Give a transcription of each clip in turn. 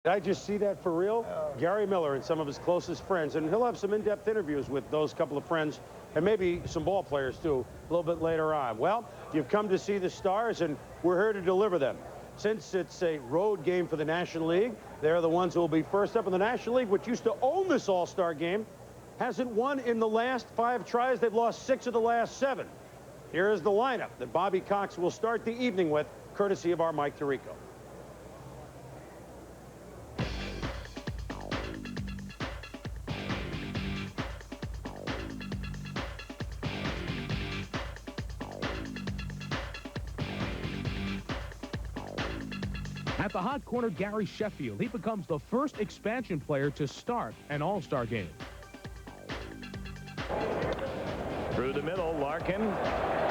Did I just see that for real? Gary Miller and some of his closest friends, and he'll have some in-depth interviews with those couple of friends and maybe some ball players too a little bit later on. Well, you've come to see the Stars, and we're here to deliver them. Since it's a road game for the National League, they're the ones who will be first up in the National League, which used to own this All-Star game. Hasn't won in the last 5 tries. They've lost 6 of the last 7. Here is the lineup that Bobby Cox will start the evening with, courtesy of our Mike Tirico. At the hot corner, Gary Sheffield. He becomes the first expansion player to start an All-Star game. Through the middle, Larkin.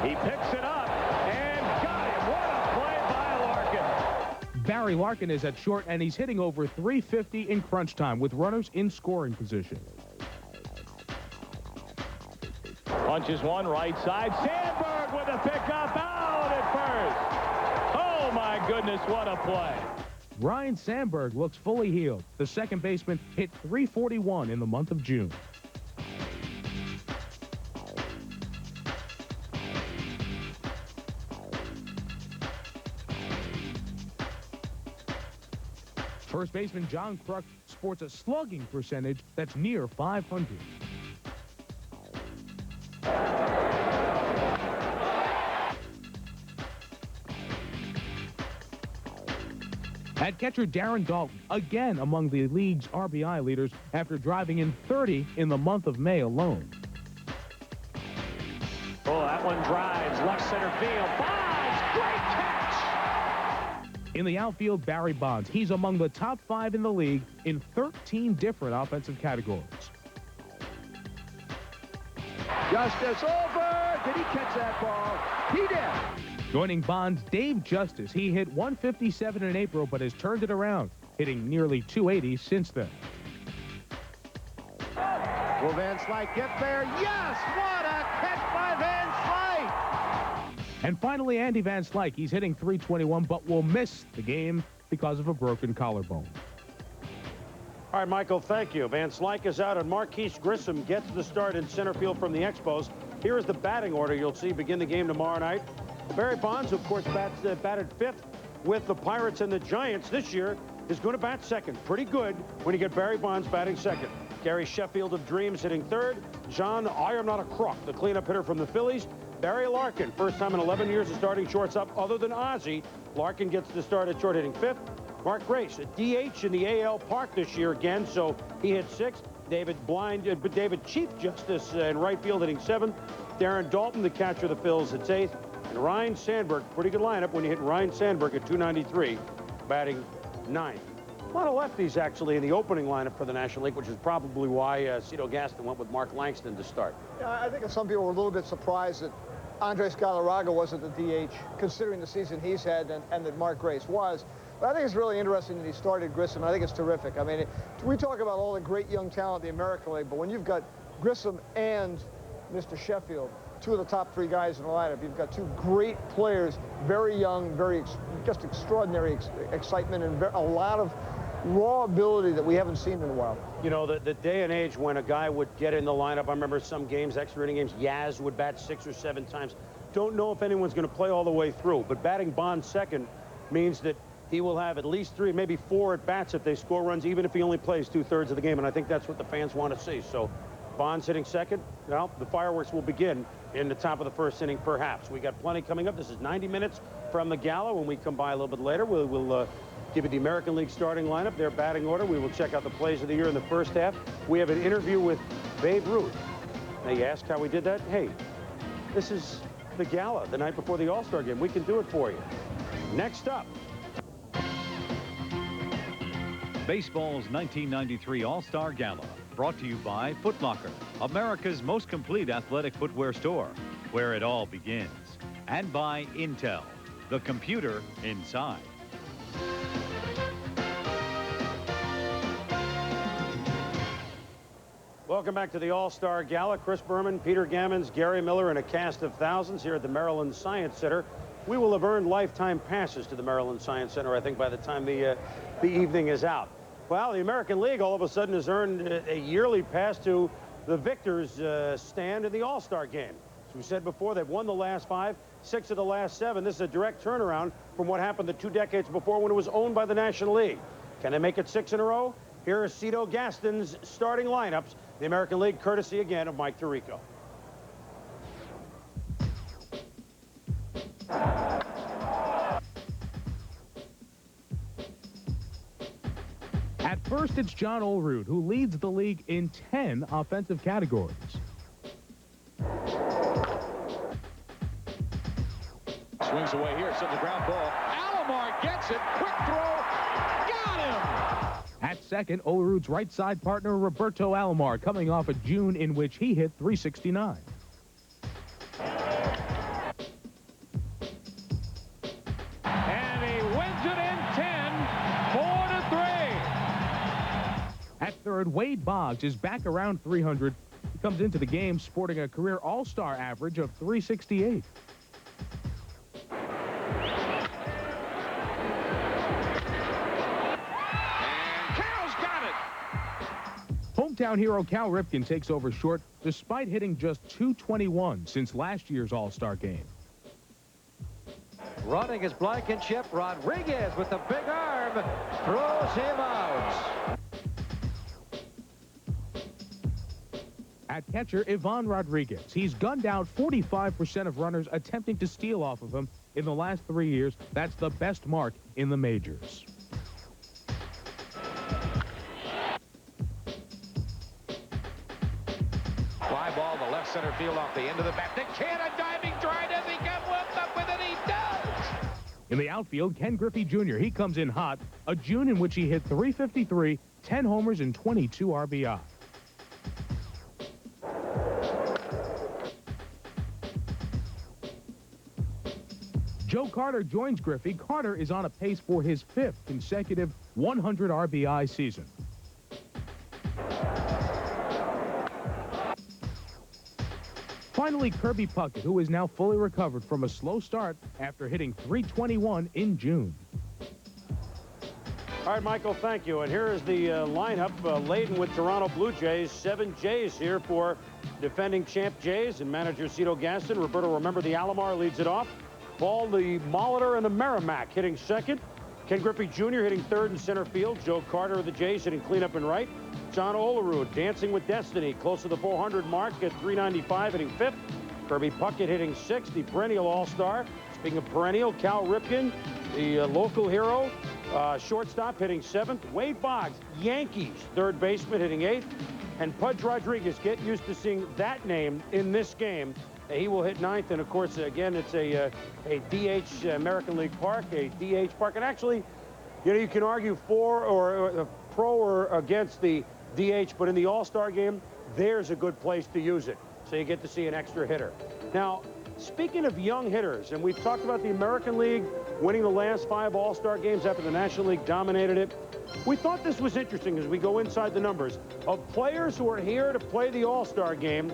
He picks it up and got him. What a play by Larkin. Barry Larkin is at short, and he's hitting over .350 in crunch time with runners in scoring position. Punches one right side. Sandberg with a pickup out at first. Oh, my goodness, what a play. Ryne Sandberg looks fully healed. The second baseman hit .341 in the month of June. First baseman John Kruk sports a slugging percentage that's near .500. At catcher, Darren Daulton, again among the league's RBI leaders after driving in 30 in the month of May alone. Oh, that one drives left center field. Bonds, great catch. In the outfield, Barry Bonds. He's among the top 5 in the league in 13 different offensive categories. Justice over. Did he catch that ball? He did. Joining Bonds, Dave Justice. He hit .157 in April, but has turned it around, hitting nearly .280 since then. Will Van Slyke get there? Yes! What a catch by Van Slyke! And finally, Andy Van Slyke. He's hitting .321, but will miss the game because of a broken collarbone. All right, Michael, thank you. Van Slyke is out, and Marquise Grissom gets the start in center field from the Expos. Here is the batting order you'll see begin the game tomorrow night. Barry Bonds, of course, batted 5th with the Pirates, and the Giants this year is going to bat 2nd. Pretty good when you get Barry Bonds batting 2nd. Gary Sheffield of Dreams hitting 3rd. John I Am Not a Crook, the cleanup hitter from the Phillies. Barry Larkin, first time in 11 years of starting shortstop other than Ozzie. Larkin gets the start at short, hitting 5th. Mark Grace, a DH in the AL Park this year again, so he hit 6th. David Chief Justice in right field hitting 7th. Darren Daulton, the catcher of the Phils, hits 8th. And Ryne Sandberg, pretty good lineup when you hit Ryne Sandberg at .293, batting 9th. A lot of lefties, actually, in the opening lineup for the National League, which is probably why Cito Gaston went with Mark Langston to start. Yeah, I think some people were a little bit surprised that Andres Galarraga wasn't the DH, considering the season he's had and that Mark Grace was. But I think it's really interesting that he started Grissom. I think it's terrific. I mean, we talk about all the great young talent in the American League, but when you've got Grissom and Mr. Sheffield, 2 of the top 3 guys in the lineup, you've got 2 great players, very young, just extraordinary excitement, and a lot of raw ability that we haven't seen in a while. You know, the day and age when a guy would get in the lineup, I remember some games, extra inning games, Yaz would bat 6 or 7 times. Don't know if anyone's going to play all the way through, but batting Bonds 2nd means that he will have at least 3, maybe 4 at bats if they score runs, even if he only plays 2/3 of the game, and I think that's what the fans want to see. So Bonds hitting 2nd. Well, the fireworks will begin in the top of the 1st inning, perhaps. We got plenty coming up. This is 90 minutes from the gala. When we come by a little bit later, we'll give you the American League starting lineup, their batting order. We will check out the plays of the year in the first half. We have an interview with Babe Ruth. Now, you ask how we did that? Hey, this is the gala the night before the All-Star game. We can do it for you. Next up. Baseball's 1993 All-Star Gala, brought to you by Foot Locker, America's most complete athletic footwear store, where it all begins, and by Intel, the computer inside. Welcome back to the All-Star Gala. Chris Berman, Peter Gammons, Gary Miller, and a cast of thousands here at the Maryland Science Center. We will have earned lifetime passes to the Maryland Science Center, I think, by the time the evening is out. Well, the American League all of a sudden has earned a yearly pass to the victors stand in the All-Star game. As we said before, they've won the last 5, 6 of the last 7. This is a direct turnaround from what happened the 2 decades before when it was owned by the National League. Can they make it 6 in a row? Here is Cito Gaston's starting lineups. The American League, courtesy again of Mike Tirico. At first, it's John Olerud, who leads the league in 10 offensive categories. Swings away here, sends a ground ball. Alomar gets it. Quick throw. Got him. At second, Olerud's right side partner, Roberto Alomar, coming off a June in which he hit .369. And he wins it in 10, 4-3. At third, Wade Boggs is back around 300. He comes into the game sporting a career all-star average of .368. Hometown hero Cal Ripken takes over short despite hitting just .221 since last year's All-Star game. Running his Blankenship. Rodriguez with the big arm throws him out. At catcher, Ivan Rodriguez. He's gunned out 45% of runners attempting to steal off of him in the last 3 years. That's the best mark in the majors. Fly ball to left center field off the end of the bat. The kid, a diving try. Does he get whipped up with it? He does. In the outfield, Ken Griffey Jr. He comes in hot. A June in which he hit .353, 10 homers, and 22 RBI. Joe Carter joins Griffey. Carter is on a pace for his 5th consecutive 100 RBI season. Finally, Kirby Puckett, who is now fully recovered from a slow start after hitting .321 in June. All right, Michael, thank you. And here is the lineup laden with Toronto Blue Jays. 7 Jays here for defending champ Jays and manager Cito Gaston. Roberto, remember the Alomar leads it off. Paul, the Molitor, and the Merrimack hitting second. Ken Griffey Jr. hitting third and center field. Joe Carter of the Jays hitting cleanup and right. John Olerud dancing with destiny, close to the 400 mark at .395, hitting fifth. Kirby Puckett hitting sixth, the perennial all-star. Speaking of perennial, Cal Ripken, the local hero, shortstop, hitting seventh. Wade Boggs, Yankees, third baseman, hitting eighth. And Pudge Rodriguez, get used to seeing that name in this game. He will hit ninth, and of course, again, it's a DH American League Park, a DH park. And actually, you know, you can argue for or pro or against the DH, but in the All-Star game, there's a good place to use it. So you get to see an extra hitter. Now, speaking of young hitters, and we've talked about the American League winning the last 5 All-Star games after the National League dominated it. We thought this was interesting as we go inside the numbers. Of players who are here to play the All-Star game,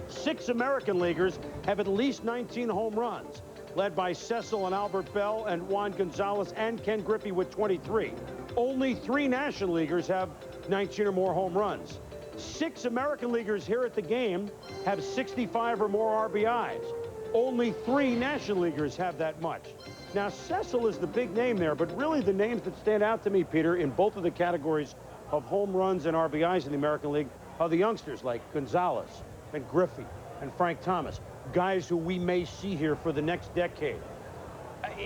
6 American Leaguers have at least 19 home runs, led by Cecil and Albert Bell and Juan Gonzalez and Ken Griffey with 23. Only 3 National Leaguers have 19 or more home runs. 6 American Leaguers here at the game have 65 or more RBIs. Only 3 National Leaguers have that much. Now, Cecil is the big name there, but really the names that stand out to me, Peter, in both of the categories of home runs and RBIs in the American League are the youngsters like Gonzalez and Griffey and Frank Thomas, guys who we may see here for the next decade.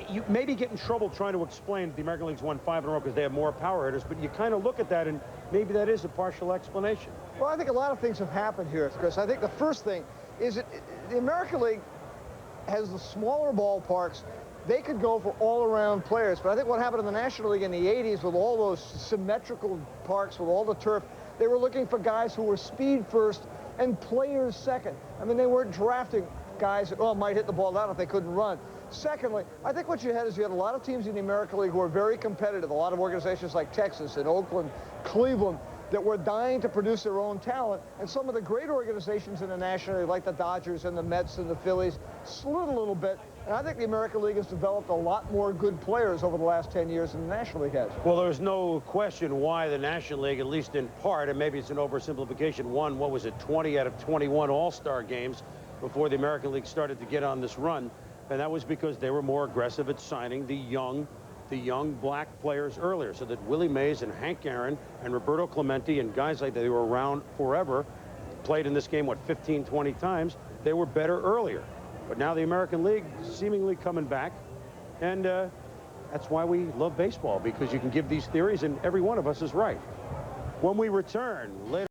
You maybe get in trouble trying to explain the American League's won 5 in a row because they have more power hitters, but you kind of look at that and maybe that is a partial explanation. Well, I think a lot of things have happened here, Chris. I think the first thing is that the American League has the smaller ballparks. They could go for all-around players, but I think what happened in the National League in the 80s with all those symmetrical parks with all the turf, they were looking for guys who were speed first and players second. I mean, they weren't drafting guys that, might hit the ball down if they couldn't run. Secondly, I think what you had is you had a lot of teams in the American League who were very competitive. A lot of organizations like Texas and Oakland, Cleveland, that were dying to produce their own talent. And some of the great organizations in the National League, like the Dodgers and the Mets and the Phillies, slid a little bit. And I think the American League has developed a lot more good players over the last 10 years than the National League has. Well, there's no question why the National League, at least in part, and maybe it's an oversimplification, won, what was it, 20 out of 21 All-Star games before the American League started to get on this run. And that was because they were more aggressive at signing the young black players earlier, so that Willie Mays and Hank Aaron and Roberto Clemente and guys like that who were around forever, played in this game, what, 15, 20 times, they were better earlier. But now the American League seemingly coming back, and that's why we love baseball, because you can give these theories and every one of us is right. When we return later.